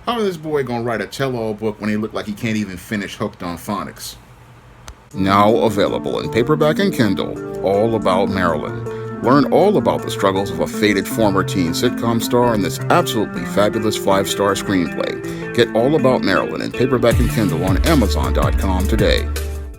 How is this boy gonna write a tell-all book when he look like he can't even finish Hooked on Phonics? Now available in paperback and Kindle, All About Marilyn. Learn all about the struggles of a faded former teen sitcom star in this absolutely fabulous 5-star screenplay. Get All About Marilyn in paperback and Kindle on Amazon.com today.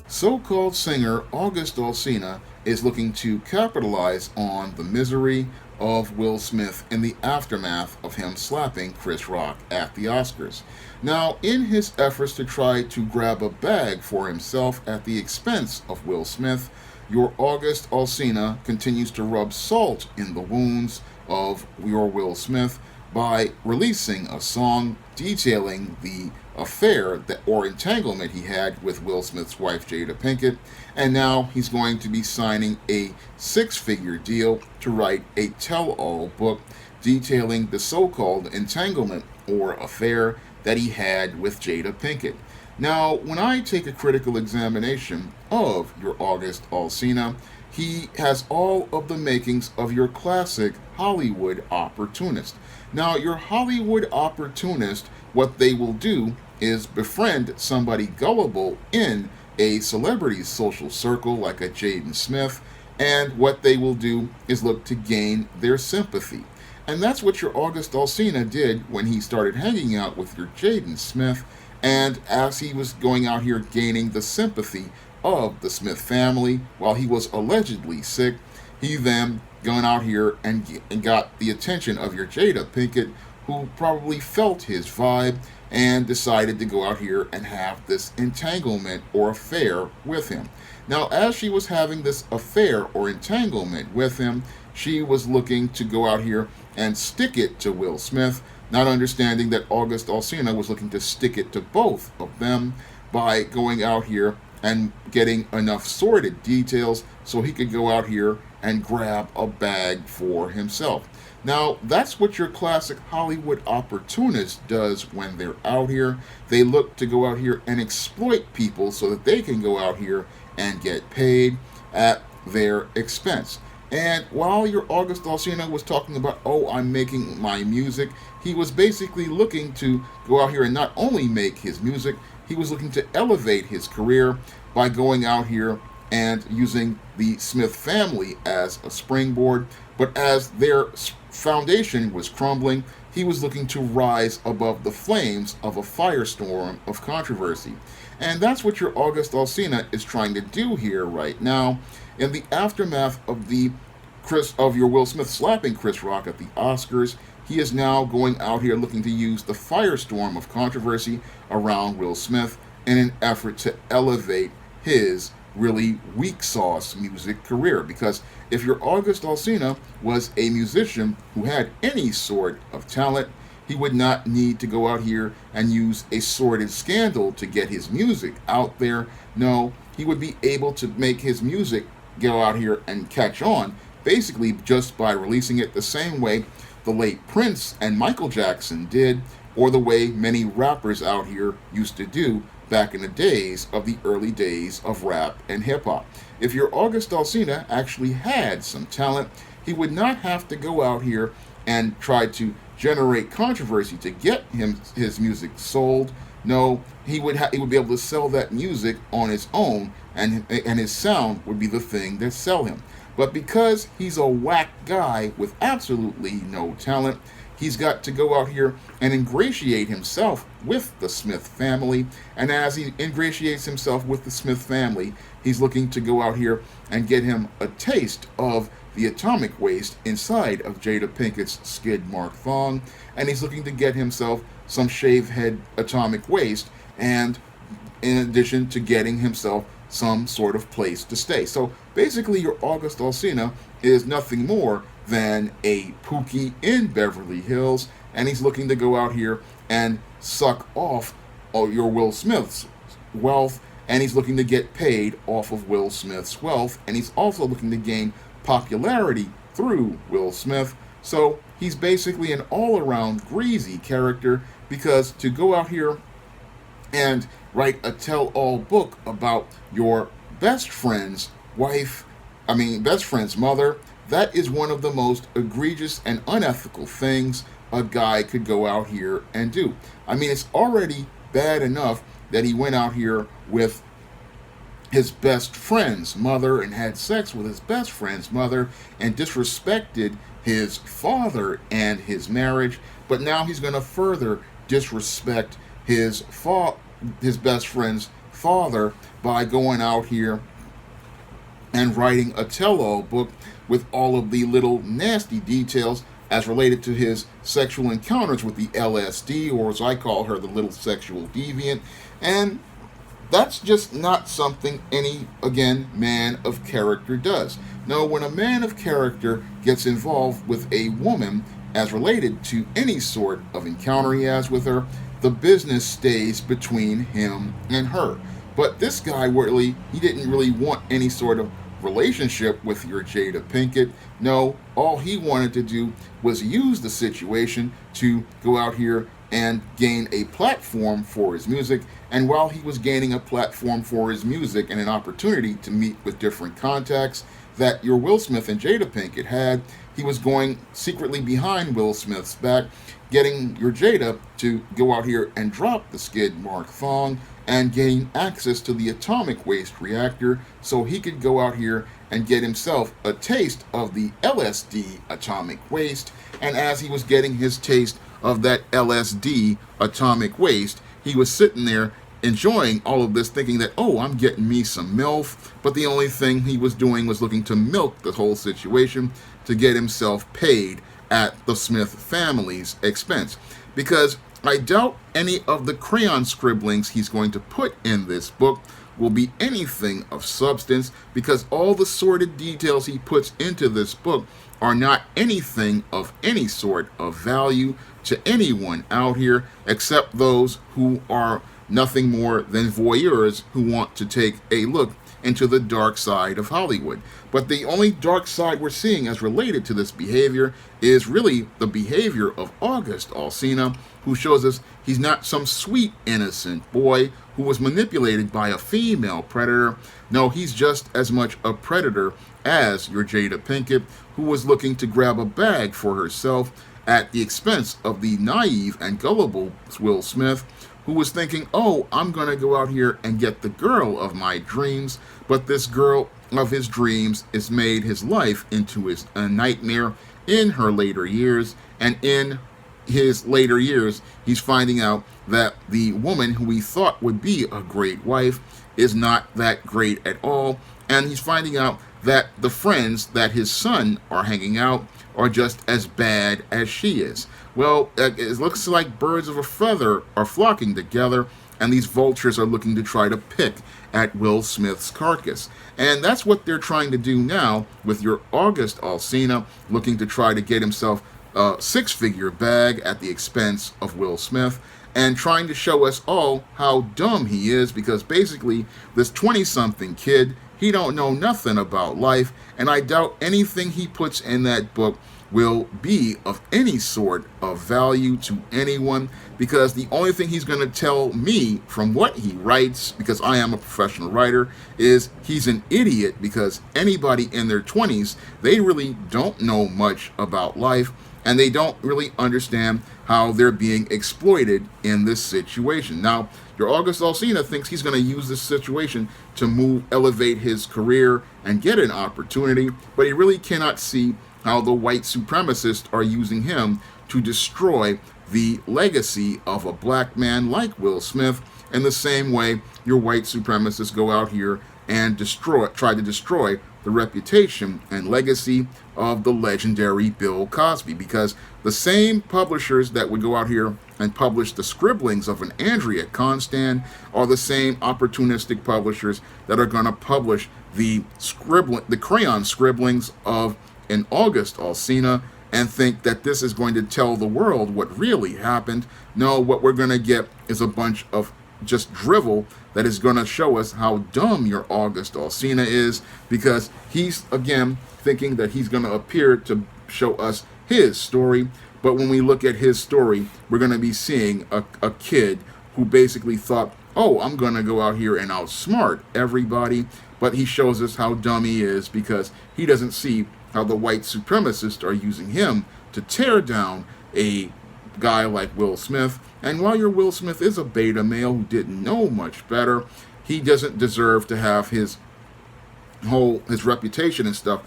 So-called singer August Alsina is looking to capitalize on the misery of Will Smith in the aftermath of him slapping Chris Rock at the Oscars. Now, in his efforts to try to grab a bag for himself at the expense of Will Smith, your August Alsina continues to rub salt in the wounds of your Will Smith by releasing a song detailing the affair or entanglement he had with Will Smith's wife Jada Pinkett, and now he's going to be signing a 6-figure deal to write a tell-all book detailing the so-called entanglement or affair that he had with Jada Pinkett. Now, when I take a critical examination of your August Alsina, he has all of the makings of your classic Hollywood opportunist. Now, your Hollywood opportunist, what they will do is befriend somebody gullible in a celebrity's social circle like a Jaden Smith, and what they will do is look to gain their sympathy. And that's what your August Alsina did when he started hanging out with your Jaden Smith, and as he was going out here gaining the sympathy of the Smith family while he was allegedly sick, he then gone out here and got the attention of your Jada Pinkett, who probably felt his vibe and decided to go out here and have this entanglement or affair with him. Now, as she was having this affair or entanglement with him, she was looking to go out here and stick it to Will Smith, not understanding that August Alsina was looking to stick it to both of them by going out here and getting enough sordid details so he could go out here and grab a bag for himself. Now, that's what your classic Hollywood opportunist does when they're out here. They look to go out here and exploit people so that they can go out here and get paid at their expense. And while your August Alsina was talking about, oh, I'm making my music, he was basically looking to go out here and not only make his music, he was looking to elevate his career by going out here and using the Smith family as a springboard. But as their foundation was crumbling, he was looking to rise above the flames of a firestorm of controversy. And that's what your August Alsina is trying to do here right now. In the aftermath of your Will Smith slapping Chris Rock at the Oscars, he is now going out here looking to use the firestorm of controversy around Will Smith in an effort to elevate his really weak sauce music career. Because if your August Alsina was a musician who had any sort of talent, he would not need to go out here and use a sordid scandal to get his music out there. No, he would be able to make his music go out here and catch on, basically just by releasing it the same way the late Prince and Michael Jackson did, or the way many rappers out here used to do back in the days of the early days of rap and hip-hop. If your August Alsina actually had some talent, he would not have to go out here and try to generate controversy to get his music sold. No, he would be able to sell that music on his own, and his sound would be the thing that sell him. But because he's a whack guy with absolutely no talent, he's got to go out here and ingratiate himself with the Smith family. And as he ingratiates himself with the Smith family, he's looking to go out here and get him a taste of the atomic waste inside of Jada Pinkett's skid mark thong. And he's looking to get himself some shave head atomic waste, and in addition to getting himself some sort of place to stay. So basically your August Alsina is nothing more than a Pookie in Beverly Hills, and he's looking to go out here and suck off your Will Smith's wealth, and he's looking to get paid off of Will Smith's wealth, and he's also looking to gain popularity through Will Smith. So he's basically an all-around greasy character, because to go out here and write a tell-all book about your best friend's mother, that is one of the most egregious and unethical things a guy could go out here and do. I mean, it's already bad enough that he went out here with his best friend's mother and had sex with his best friend's mother and disrespected his father and his marriage, but now he's going to further disrespect his best friend's father by going out here and writing a tell-all book with all of the little nasty details as related to his sexual encounters with the LSD, or as I call her, the little sexual deviant. And that's just not something any, again, man of character does. No, when a man of character gets involved with a woman as related to any sort of encounter he has with her, the business stays between him and her. But this guy he didn't really want any sort of relationship with your Jada Pinkett. No, all he wanted to do was use the situation to go out here and gain a platform for his music. And while he was gaining a platform for his music and an opportunity to meet with different contacts that your Will Smith and Jada Pinkett had, he was going secretly behind Will Smith's back, getting your Jada to go out here and drop the skid mark thong and gain access to the atomic waste reactor so he could go out here and get himself a taste of the LSD atomic waste. And as he was getting his taste of that LSD atomic waste, he was sitting there enjoying all of this, thinking that, oh, I'm getting me some MILF. But the only thing he was doing was looking to milk the whole situation to get himself paid at the Smith family's expense. Because I doubt any of the crayon scribblings he's going to put in this book will be anything of substance, because all the sordid details he puts into this book are not anything of any sort of value to anyone out here except those who are nothing more than voyeurs who want to take a look into the dark side of Hollywood. But the only dark side we're seeing as related to this behavior is really the behavior of August Alsina, who shows us he's not some sweet, innocent boy who was manipulated by a female predator. No, he's just as much a predator as your Jada Pinkett, who was looking to grab a bag for herself at the expense of the naive and gullible Will Smith, who was thinking, oh, I'm going to go out here and get the girl of my dreams. But this girl of his dreams has made his life into a nightmare in her later years. And in his later years, he's finding out that the woman who he thought would be a great wife is not that great at all. And he's finding out that the friends that his son are hanging out are just as bad as she is. Well, it looks like birds of a feather are flocking together, and these vultures are looking to try to pick at Will Smith's carcass. And that's what they're trying to do now with your August Alsina, looking to try to get himself a six-figure bag at the expense of Will Smith, and trying to show us all how dumb he is, because basically this 20-something kid, he don't know nothing about life, and I doubt anything he puts in that book will be of any sort of value to anyone, because the only thing he's going to tell me from what he writes, because I am a professional writer, is he's an idiot, because anybody in their 20s, they really don't know much about life, and they don't really understand how they're being exploited in this situation. Now, your August Alsina thinks he's going to use this situation to elevate his career and get an opportunity, but he really cannot see how the white supremacists are using him to destroy the legacy of a black man like Will Smith, in the same way your white supremacists go out here and try to destroy the reputation and legacy of the legendary Bill Cosby, because the same publishers that would go out here and publish the scribblings of an Andrea Constand are the same opportunistic publishers that are going to publish the crayon scribblings of an August Alsina and think that this is going to tell the world what really happened. No, what we're going to get is a bunch of just drivel that is going to show us how dumb your August Alsina is, because he's, again, thinking that he's going to appear to show us his story. But when we look at his story, we're going to be seeing a kid who basically thought, oh, I'm going to go out here and outsmart everybody. But he shows us how dumb he is, because he doesn't see how the white supremacists are using him to tear down a guy like Will Smith. And while your Will Smith is a beta male who didn't know much better, he doesn't deserve to have his reputation and stuff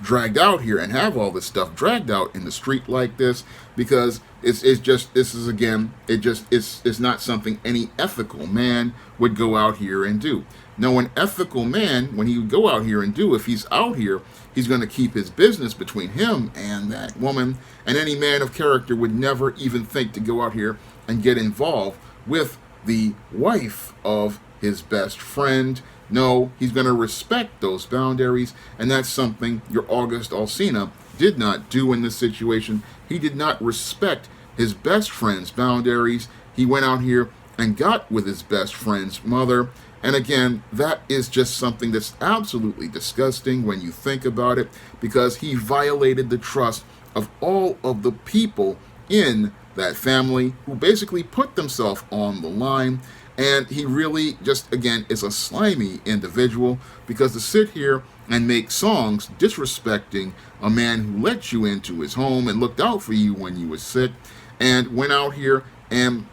dragged out here and have all this stuff dragged out in the street like this, because it's just, this is, again, it's not something any ethical man would go out here and do. No, an ethical man, when he would go out here and do, if he's out here, he's going to keep his business between him and that woman, and any man of character would never even think to go out here and get involved with the wife of his best friend. No, he's going to respect those boundaries, and that's something your August Alsina did not do in this situation. He did not respect his best friend's boundaries. He went out here and got with his best friend's mother. And again, that is just something that's absolutely disgusting when you think about it, because he violated the trust of all of the people in that family who basically put themselves on the line. And he really just, again, is a slimy individual, because to sit here and make songs disrespecting a man who let you into his home and looked out for you when you were sick, and went out here and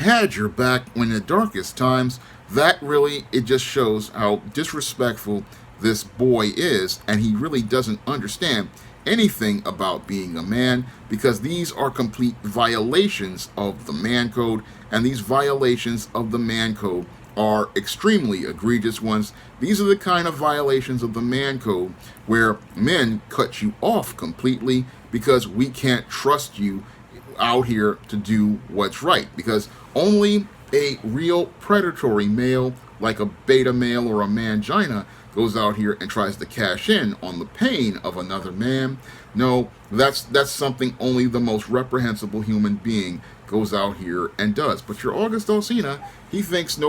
had your back when the darkest times, that really, it just shows how disrespectful this boy is, and he really doesn't understand anything about being a man, because these are complete violations of the man code, and these violations of the man code are extremely egregious ones. These are the kind of violations of the man code where men cut you off completely because we can't trust you out here to do what's right, because only a real predatory male like a beta male or a mangina goes out here and tries to cash in on the pain of another man. No, that's something only the most reprehensible human being goes out here and does. But your August Alsina, he thinks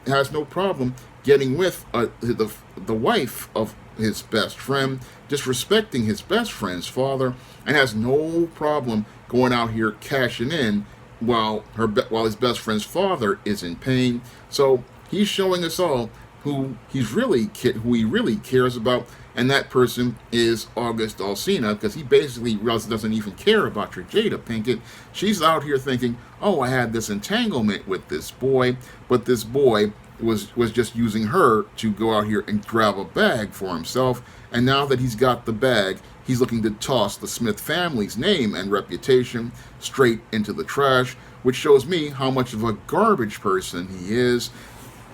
has no problem getting with the wife of his best friend, disrespecting his best friend's father, and has no problem going out here cashing in while his best friend's father is in pain. So he's showing us all who he really cares about, and that person is August Alsina, because he basically doesn't even care about your Jada Pinkett. She's out here thinking, oh, I had this entanglement with this boy, but this boy was just using her to go out here and grab a bag for himself, and now that he's got the bag, he's looking to toss the Smith family's name and reputation straight into the trash, which shows me how much of a garbage person he is.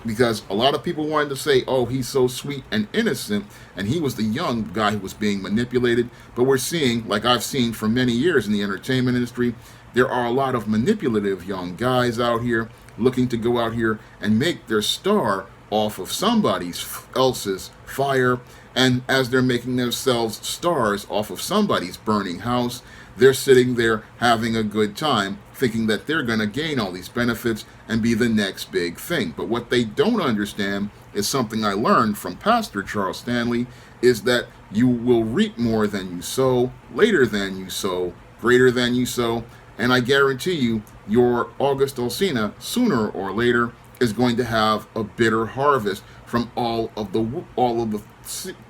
Because a lot of people wanted to say, oh, he's so sweet and innocent, and he was the young guy who was being manipulated. But we're seeing, like I've seen for many years in the entertainment industry, there are a lot of manipulative young guys out here looking to go out here and make their star off of somebody else's fire. And as they're making themselves stars off of somebody's burning house, they're sitting there having a good time, thinking that they're going to gain all these benefits and be the next big thing. But what they don't understand is something I learned from Pastor Charles Stanley, is that you will reap more than you sow, later than you sow, greater than you sow. And I guarantee you, your August Alsina, sooner or later, is going to have a bitter harvest from all of the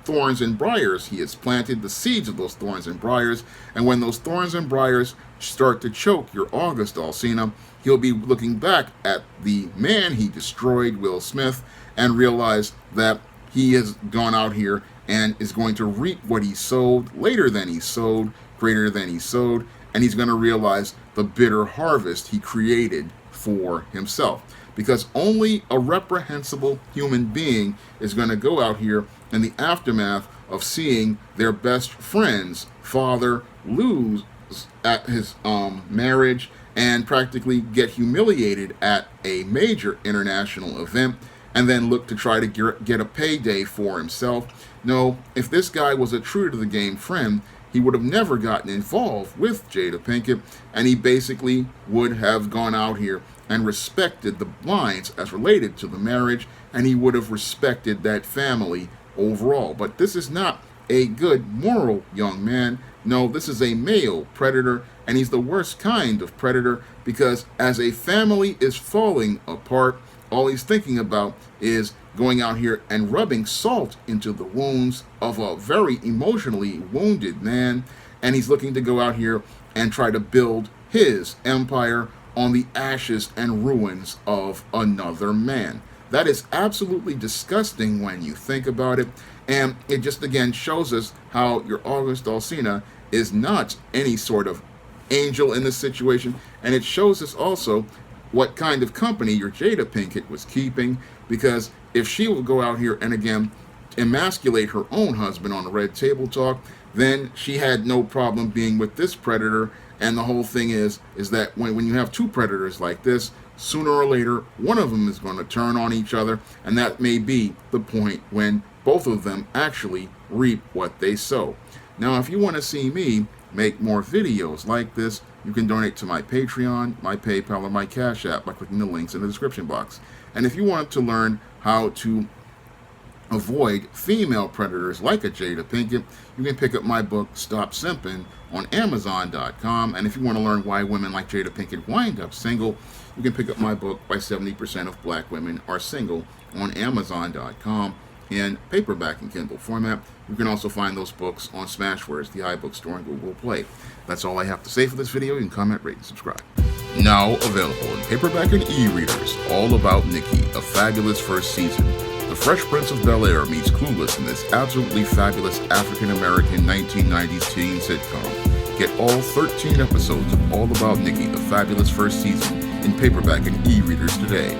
thorns and briars he has planted, the seeds of those thorns and briars. And when those thorns and briars start to choke your August Alsina, he'll be looking back at the man he destroyed, Will Smith, and realize that he has gone out here and is going to reap what he sowed, later than he sowed, greater than he sowed, and he's going to realize the bitter harvest he created for himself. Because only a reprehensible human being is going to go out here in the aftermath of seeing their best friend's father lose at his marriage and practically get humiliated at a major international event, and then look to try to get a payday for himself. No, if this guy was a true to the game friend, he would have never gotten involved with Jada Pinkett, and he basically would have gone out here and respected the lines as related to the marriage, and he would have respected that family overall. But this is not a good moral young man. No, this is a male predator, and he's the worst kind of predator, because as a family is falling apart, all he's thinking about is going out here and rubbing salt into the wounds of a very emotionally wounded man, and he's looking to go out here and try to build his empire on the ashes and ruins of another man. That is absolutely disgusting when you think about it, and it just again shows us how your August Alsina is not any sort of angel in this situation, and it shows us also what kind of company your Jada Pinkett was keeping, because if she will go out here and again emasculate her own husband on the Red Table Talk, then she had no problem being with this predator. And the whole thing is that when you have two predators like this, sooner or later one of them is going to turn on each other, and that may be the point when both of them actually reap what they sow. Now, if you want to see me make more videos like this, you can donate to my Patreon, my PayPal, or my Cash App by clicking the links in the description box. And if you want to learn how to avoid female predators like a Jada Pinkett, you can pick up my book, Stop Simping, on Amazon.com. And if you want to learn why women like Jada Pinkett wind up single, you can pick up my book, Why 70% of Black Women Are Single, on Amazon.com in paperback and Kindle format. You can also find those books on Smashwords, the iBookstore, and Google Play. That's all I have to say for this video. You can comment, rate, and subscribe. Now available in paperback and e-readers, All About Nikki, a fabulous first season. The Fresh Prince of Bel-Air meets Clueless in this absolutely fabulous African-American 1990s teen sitcom. Get all 13 episodes of All About Nikki, the fabulous first season, in paperback and e-readers today.